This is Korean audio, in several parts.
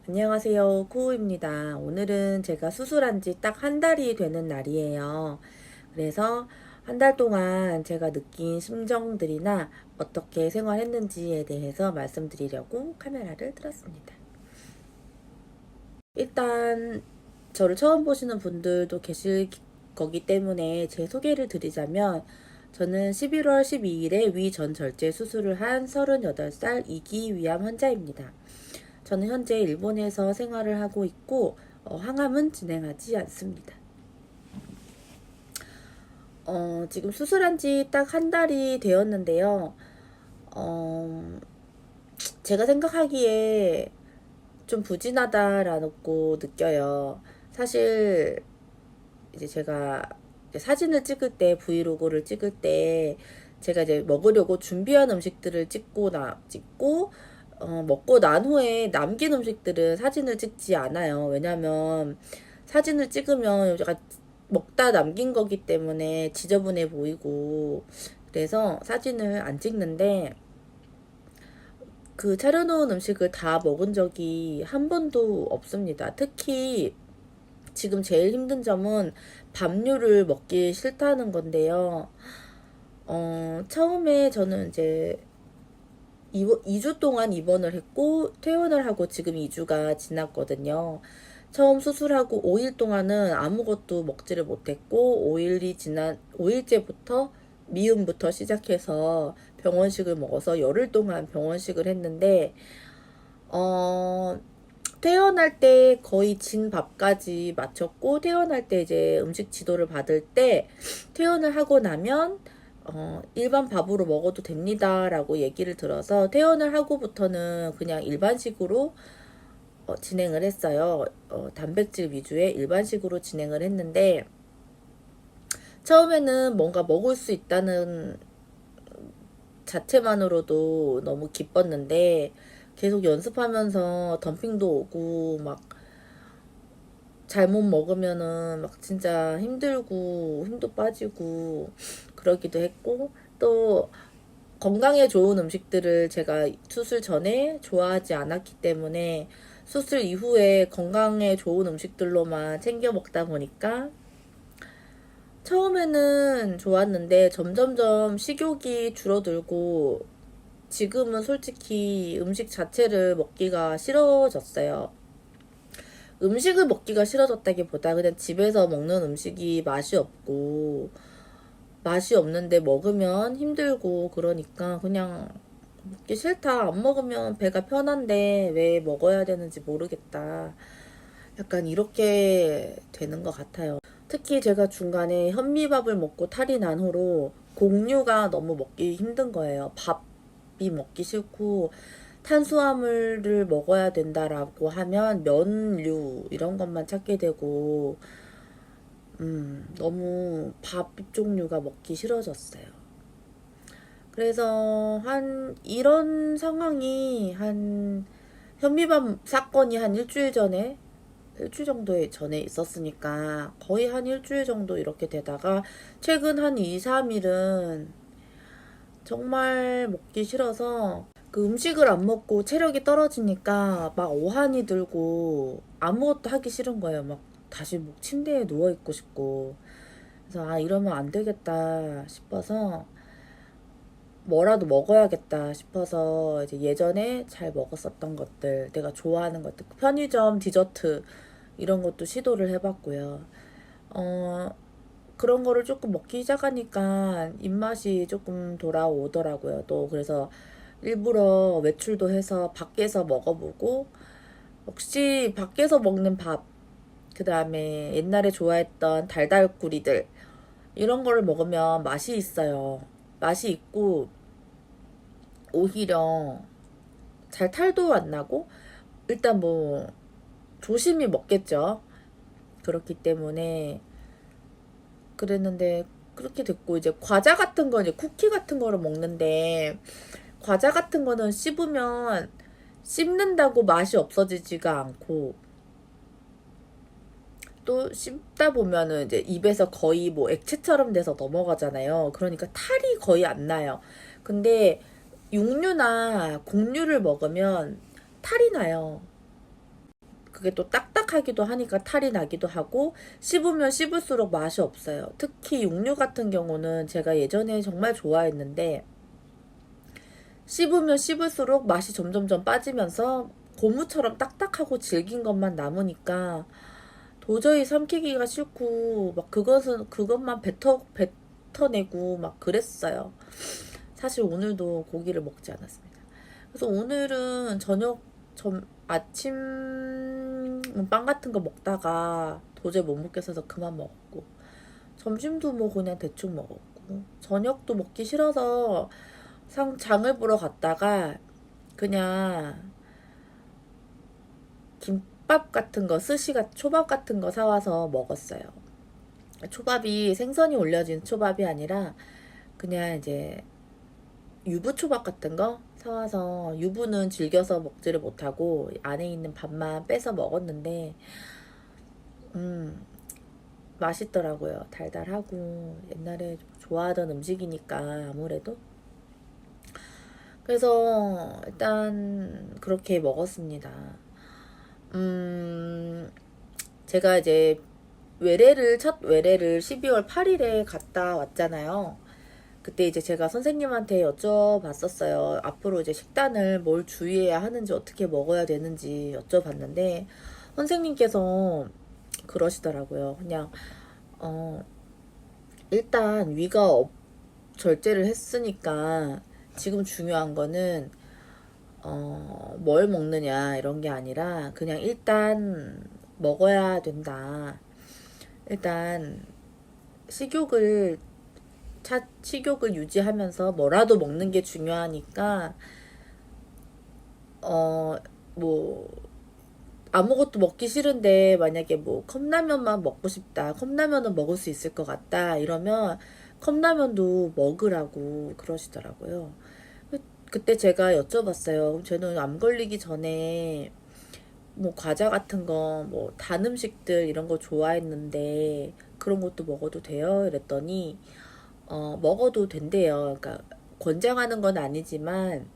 안녕하세요. 코우입니다. 오늘은 제가 수술한 지 딱 한 달이 되는 날이에요. 그래서 한 달 동안 제가 느낀 심정들이나 어떻게 생활했는지에 대해서 말씀드리려고 카메라를 들었습니다. 일단 저를 처음 보시는 분들도 계실 거기 때문에 제 소개를 드리자면 저는 11월 12일에 위전절제 수술을 한 38살 이기위암 환자입니다. 저는 현재 일본에서 생활을 하고 있고 항암은 진행하지 않습니다. 지금 수술한 지 딱 한 달이 되었는데요. 제가 생각하기에 좀 부진하다라고 느껴요. 사실 이제 제가 이제 사진을 찍을 때 브이로그를 찍을 때 제가 이제 먹으려고 준비한 음식들을 찍고 먹고 난 후에 남긴 음식들은 사진을 찍지 않아요. 왜냐면 사진을 찍으면 제가 먹다 남긴 거기 때문에 지저분해 보이고 그래서 사진을 안 찍는데 그 차려놓은 음식을 다 먹은 적이 한 번도 없습니다. 특히 지금 제일 힘든 점은 밥류를 먹기 싫다는 건데요. 처음에 저는 이제 2주 동안 입원을 했고 퇴원을 하고 지금 2주가 지났거든요. 처음 수술하고 5일 동안은 아무것도 먹지를 못했고 5일째부터 미음부터 시작해서 병원식을 먹어서 열흘 동안 병원식을 했는데 퇴원할 때 거의 진 밥까지 마쳤고 퇴원할 때 이제 음식 지도를 받을 때 퇴원을 하고 나면 일반 밥으로 먹어도 됩니다 라고 얘기를 들어서 퇴원을 하고부터는 그냥 일반식으로 진행을 했어요. 단백질 위주의 일반식으로 진행을 했는데 처음에는 뭔가 먹을 수 있다는 자체만으로도 너무 기뻤는데 계속 연습하면서 덤핑도 오고 막 잘못 먹으면은 막 진짜 힘들고 힘도 빠지고 그러기도 했고 또 건강에 좋은 음식들을 제가 수술 전에 좋아하지 않았기 때문에 수술 이후에 건강에 좋은 음식들로만 챙겨 먹다 보니까 처음에는 좋았는데 점점점 식욕이 줄어들고 지금은 솔직히 음식 자체를 먹기가 싫어졌어요. 음식을 먹기가 싫어졌다기보다 그냥 집에서 먹는 음식이 맛이 없는데 먹으면 힘들고 그러니까 그냥 먹기 싫다. 안 먹으면 배가 편한데 왜 먹어야 되는지 모르겠다. 약간 이렇게 되는 것 같아요. 특히 제가 중간에 현미밥을 먹고 탈이 난 후로 곡류가 너무 먹기 힘든 거예요. 밥이 먹기 싫고 탄수화물을 먹어야 된다라고 하면 면류 이런 것만 찾게 되고 너무 밥 종류가 먹기 싫어졌어요. 그래서 한 이런 상황이 한 현미밥 사건이 한 일주일 정도 전에 있었으니까 거의 한 일주일 정도 이렇게 되다가 최근 한 2, 3일은 정말 먹기 싫어서 그 음식을 안 먹고 체력이 떨어지니까 막 오한이 들고 아무것도 하기 싫은 거예요. 막 다시 뭐 침대에 누워 있고 싶고. 그래서 아 이러면 안 되겠다 싶어서 뭐라도 먹어야겠다 싶어서 이제 예전에 잘 먹었었던 것들, 내가 좋아하는 것들, 편의점 디저트 이런 것도 시도를 해봤고요. 어, 그런 거를 조금 먹기 시작하니까 입맛이 조금 돌아오더라고요. 또 그래서 일부러 외출도 해서 밖에서 먹어보고 혹시 밖에서 먹는 밥, 그 다음에 옛날에 좋아했던 달달구리들 이런 거를 먹으면 맛이 있어요. 맛이 있고 오히려 잘 탈도 안 나고 일단 뭐 조심히 먹겠죠. 그렇기 때문에 그랬는데 그렇게 됐고 이제 과자 같은 거 이제 쿠키 같은 거를 먹는데 과자 같은 거는 씹으면 씹는다고 맛이 없어지지가 않고 또 씹다 보면은 이제 입에서 거의 뭐 액체처럼 돼서 넘어가잖아요. 그러니까 탈이 거의 안 나요. 근데 육류나 곡류를 먹으면 탈이 나요. 그게 또 딱딱하기도 하니까 탈이 나기도 하고 씹으면 씹을수록 맛이 없어요. 특히 육류 같은 경우는 제가 예전에 정말 좋아했는데 씹으면 씹을수록 맛이 점점점 빠지면서 고무처럼 딱딱하고 질긴 것만 남으니까 도저히 삼키기가 싫고 막 그것만 뱉어내고 막 그랬어요. 사실 오늘도 고기를 먹지 않았습니다. 그래서 오늘은 아침 빵 같은 거 먹다가 도저히 못 먹겠어서 그만 먹었고, 점심도 뭐 그냥 대충 먹었고, 저녁도 먹기 싫어서 장을 보러 갔다가 그냥 김밥 같은 거, 초밥 같은 거 사와서 먹었어요. 초밥이 생선이 올려진 초밥이 아니라 그냥 이제 유부초밥 같은 거 사와서, 유부는 질겨서 먹지를 못하고 안에 있는 밥만 빼서 먹었는데 맛있더라고요. 달달하고 옛날에 좋아하던 음식이니까 아무래도. 그래서 일단 그렇게 먹었습니다. 제가 이제 첫 외래를 12월 8일에 갔다 왔잖아요. 그때 이제 제가 선생님한테 여쭤봤었어요. 앞으로 이제 식단을 뭘 주의해야 하는지, 어떻게 먹어야 되는지 여쭤봤는데, 선생님께서 그러시더라고요. 그냥, 일단 절제를 했으니까 지금 중요한 거는, 뭘 먹느냐, 이런 게 아니라, 그냥 일단 먹어야 된다. 일단, 식욕을 유지하면서 뭐라도 먹는 게 중요하니까, 뭐, 아무것도 먹기 싫은데, 만약에 뭐, 컵라면만 먹고 싶다. 컵라면은 먹을 수 있을 것 같다. 이러면, 컵라면도 먹으라고 그러시더라고요. 그때 제가 여쭤봤어요. 저는 암 걸리기 전에, 뭐, 과자 같은 거, 뭐, 단 음식들 이런 거 좋아했는데, 그런 것도 먹어도 돼요? 이랬더니, 먹어도 된대요. 그러니까 권장하는 건 아니지만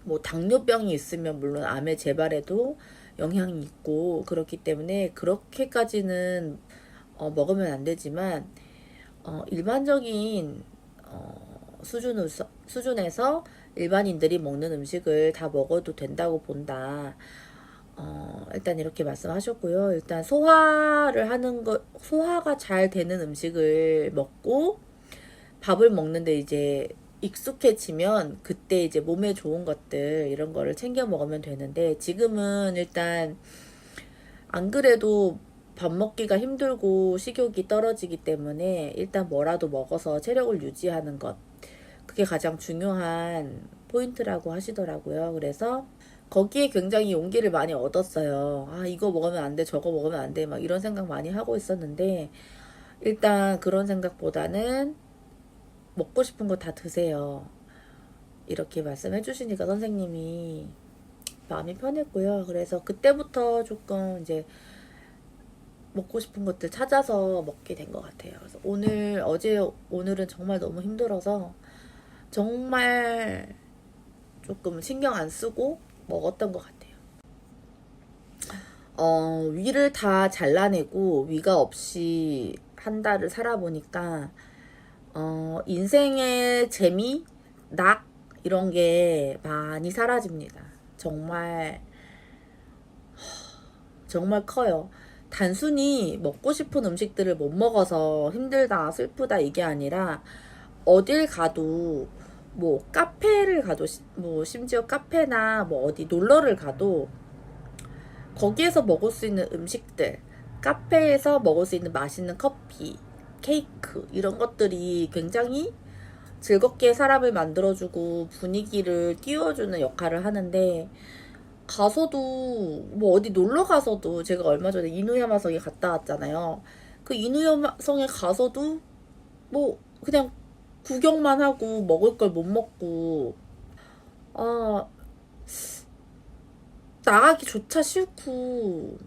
뭐 당뇨병이 있으면 물론 암의 재발에도 영향이 있고 그렇기 때문에 그렇게까지는 먹으면 안 되지만 일반적인 수준에서 일반인들이 먹는 음식을 다 먹어도 된다고 본다. 일단 이렇게 말씀하셨고요. 일단 소화가 잘 되는 음식을 먹고 밥을 먹는데 이제 익숙해지면 그때 이제 몸에 좋은 것들 이런 거를 챙겨 먹으면 되는데, 지금은 일단 안 그래도 밥 먹기가 힘들고 식욕이 떨어지기 때문에 일단 뭐라도 먹어서 체력을 유지하는 것, 그게 가장 중요한 포인트라고 하시더라고요. 그래서 거기에 굉장히 용기를 많이 얻었어요. 아, 이거 먹으면 안 돼, 저거 먹으면 안 돼, 막 이런 생각 많이 하고 있었는데, 일단 그런 생각보다는 먹고 싶은 거 다 드세요. 이렇게 말씀해 주시니까 선생님이 마음이 편했고요. 그래서 그때부터 조금 이제 먹고 싶은 것들 찾아서 먹게 된 것 같아요. 그래서 오늘은 정말 너무 힘들어서 정말 조금 신경 안 쓰고 먹었던 것 같아요. 위를 다 잘라내고 위가 없이 한 달을 살아보니까 인생의 재미, 이런 게 많이 사라집니다. 정말 커요. 단순히 먹고 싶은 음식들을 못 먹어서 힘들다, 슬프다 이게 아니라 어딜 가도 뭐 카페를 가도 뭐 심지어 카페나 뭐 어디 놀러를 가도 거기에서 먹을 수 있는 음식들, 카페에서 먹을 수 있는 맛있는 커피, 케이크 이런 것들이 굉장히 즐겁게 사람을 만들어주고 분위기를 띄워주는 역할을 하는데, 가서도 뭐 어디 놀러 가서도 제가 얼마 전에 이누야마성에 갔다 왔잖아요. 그 이누야마성에 가서도 뭐 그냥 구경만 하고 먹을 걸 못 먹고, 아, 나가기조차 싫고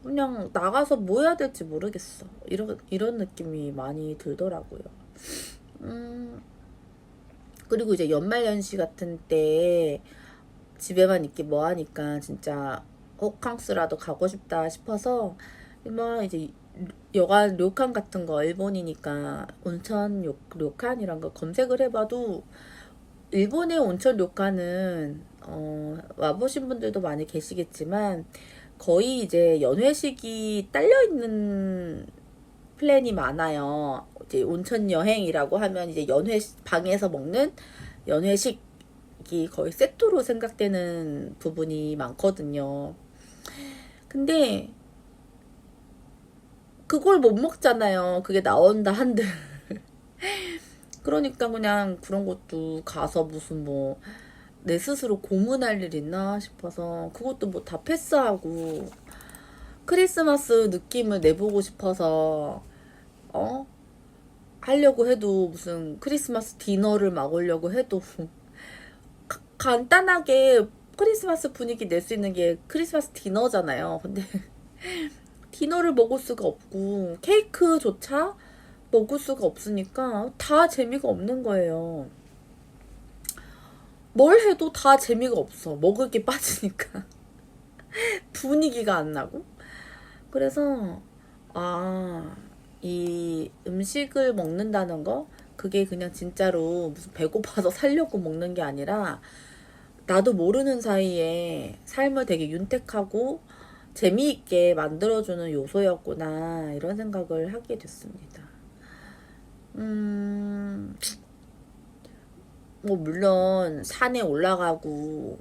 그냥 나가서 뭐 해야 될지 모르겠어. 이런 느낌이 많이 들더라고요. 그리고 이제 연말연시 같은 때 집에만 있기 뭐하니까 진짜 호캉스라도 가고 싶다 싶어서 막 이제 여관 료칸 같은 거 일본이니까 온천 료칸 이런 거 검색을 해봐도 일본의 온천 료칸은 와보신 분들도 많이 계시겠지만 거의 이제 연회식이 딸려 있는 플랜이 많아요. 이제 온천 여행이라고 하면 이제 연회 방에서 먹는 연회식이 거의 세트로 생각되는 부분이 많거든요. 근데 그걸 못 먹잖아요. 그게 나온다 한들. 그러니까 그냥 그런 것도 가서 무슨 뭐 내 스스로 고문할 일 있나 싶어서 그것도 뭐 다 패스하고 크리스마스 느낌을 내보고 싶어서 어 하려고 해도 무슨 크리스마스 디너를 막으려고 해도 간단하게 크리스마스 분위기 낼 수 있는 게 크리스마스 디너잖아요. 근데 디너를 먹을 수가 없고 케이크조차 먹을 수가 없으니까 다 재미가 없는 거예요. 뭘 해도 다 재미가 없어. 먹을 게 빠지니까. 분위기가 안 나고. 그래서, 아, 이 음식을 먹는다는 거? 그게 그냥 진짜로 무슨 배고파서 살려고 먹는 게 아니라, 나도 모르는 사이에 삶을 되게 윤택하고 재미있게 만들어주는 요소였구나, 이런 생각을 하게 됐습니다. 음, 뭐, 물론, 산에 올라가고,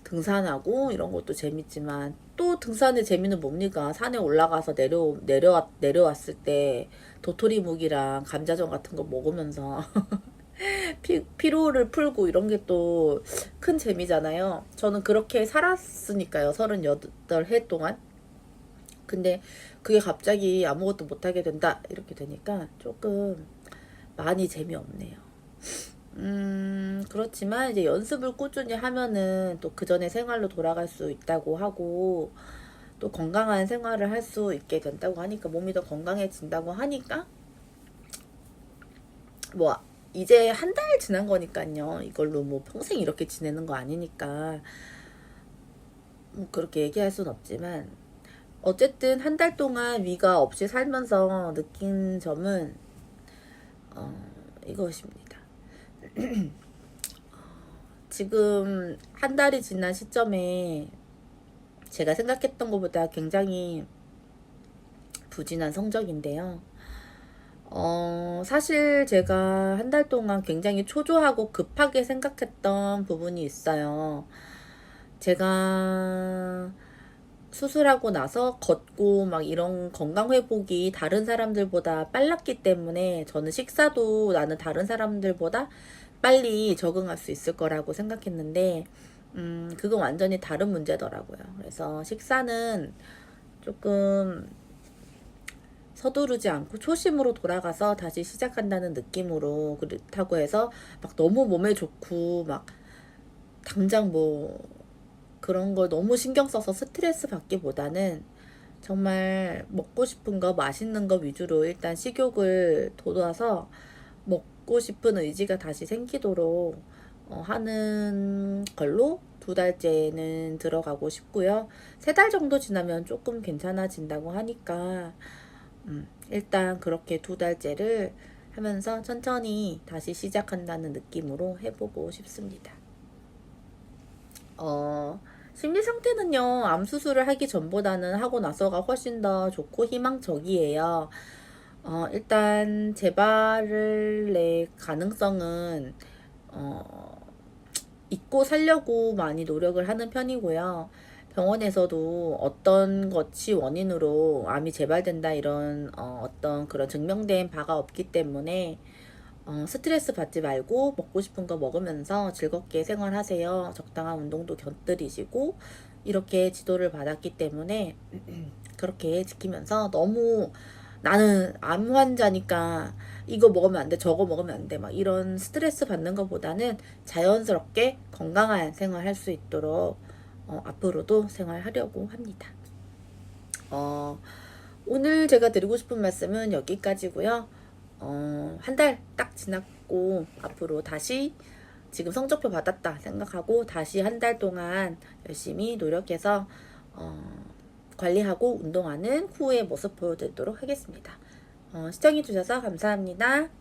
등산하고, 이런 것도 재밌지만, 또 등산의 재미는 뭡니까? 산에 올라가서 내려왔을 때, 도토리묵이랑 감자전 같은 거 먹으면서, 피로를 풀고 이런 게 또 큰 재미잖아요. 저는 그렇게 살았으니까요. 38해 동안. 근데 그게 갑자기 아무것도 못하게 된다. 이렇게 되니까 조금 많이 재미없네요. 그렇지만 이제 연습을 꾸준히 하면은 또 그 전에 생활로 돌아갈 수 있다고 하고 또 건강한 생활을 할 수 있게 된다고 하니까 몸이 더 건강해진다고 하니까 뭐 이제 한 달 지난 거니까요. 이걸로 뭐 평생 이렇게 지내는 거 아니니까 뭐 그렇게 얘기할 순 없지만 어쨌든 한 달 동안 위가 없이 살면서 느낀 점은 이것입니다. 지금 한 달이 지난 시점에 제가 생각했던 것보다 굉장히 부진한 성적인데요. 사실 제가 한 달 동안 굉장히 초조하고 급하게 생각했던 부분이 있어요. 제가 수술하고 나서 걷고 막 이런 건강 회복이 다른 사람들보다 빨랐기 때문에 저는 식사도 나는 다른 사람들보다 빨리 적응할 수 있을 거라고 생각했는데, 그건 완전히 다른 문제더라고요. 그래서 식사는 조금 서두르지 않고 초심으로 돌아가서 다시 시작한다는 느낌으로 그렇다고 해서 막 너무 몸에 좋고 막 당장 뭐 그런 걸 너무 신경 써서 스트레스 받기보다는 정말 먹고 싶은 거 맛있는 거 위주로 일단 식욕을 돋아서 먹고 싶은 의지가 다시 생기도록 하는 걸로 2달째는 들어가고 싶고요. 3달 정도 지나면 조금 괜찮아진다고 하니까 일단 그렇게 2달째를 하면서 천천히 다시 시작한다는 느낌으로 해보고 싶습니다. 심리 상태는요, 암 수술을 하기 전보다는 하고 나서가 훨씬 더 좋고 희망적이에요. 일단 재발의 가능성은 잊고 살려고 많이 노력을 하는 편이고요. 병원에서도 어떤 것이 원인으로 암이 재발된다 이런 어떤 그런 증명된 바가 없기 때문에 스트레스 받지 말고 먹고 싶은 거 먹으면서 즐겁게 생활하세요. 적당한 운동도 곁들이시고 이렇게 지도를 받았기 때문에 그렇게 지키면서 너무 나는 암 환자니까 이거 먹으면 안 돼, 저거 먹으면 안 돼, 막 이런 스트레스 받는 것보다는 자연스럽게 건강한 생활 할 수 있도록 앞으로도 생활하려고 합니다. 오늘 제가 드리고 싶은 말씀은 여기까지고요. 한 달 딱 지났고 앞으로 다시 지금 성적표 받았다 생각하고 다시 한 달 동안 열심히 노력해서 관리하고 운동하는 후의 모습 보여드리도록 하겠습니다. 시청해주셔서 감사합니다.